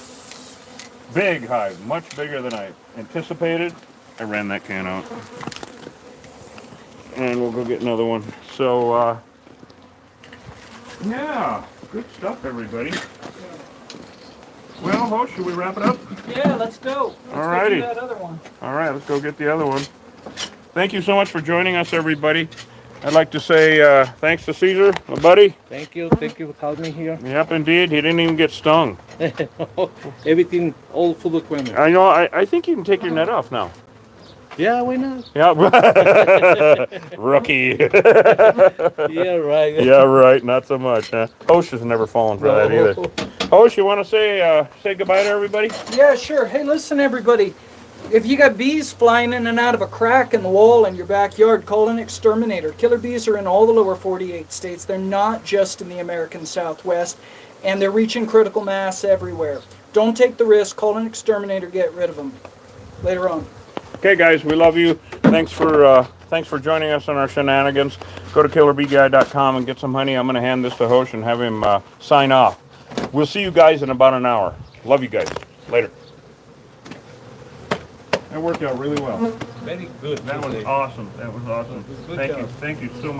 Big hive, much bigger than I anticipated. I ran that can out. And we'll go get another one. So, yeah, good stuff, everybody. Well, Ho, should we wrap it up? Yeah, let's go. Alrighty. Go do that other one. All right, let's go get the other one. Thank you so much for joining us, everybody. I'd like to say thanks to Caesar, my buddy. Thank you for calling me here. Yep, indeed. He didn't even get stung. Everything, all full equipment. I know. I think you can take your net off now. Yeah, why not? Yeah. Rookie. Yeah, right. Yeah, right. Not so much, huh? Hosh has never fallen for that either. Hosh, you want to say goodbye to everybody? Yeah, sure. Hey, listen, everybody. If you got bees flying in and out of a crack in the wall in your backyard, call an exterminator. Killer bees are in all the lower 48 states. They're not just in the American Southwest, and they're reaching critical mass everywhere. Don't take the risk. Call an exterminator. Get rid of them. Later on. Okay, guys, we love you. Thanks for joining us on our shenanigans. Go to killerbeeguy.com and get some honey. I'm going to hand this to Hosh and have him sign off. We'll see you guys in about an hour. Love you guys. Later. That worked out really well. Very good. That was awesome. That was awesome. Thank you. Thank you so much.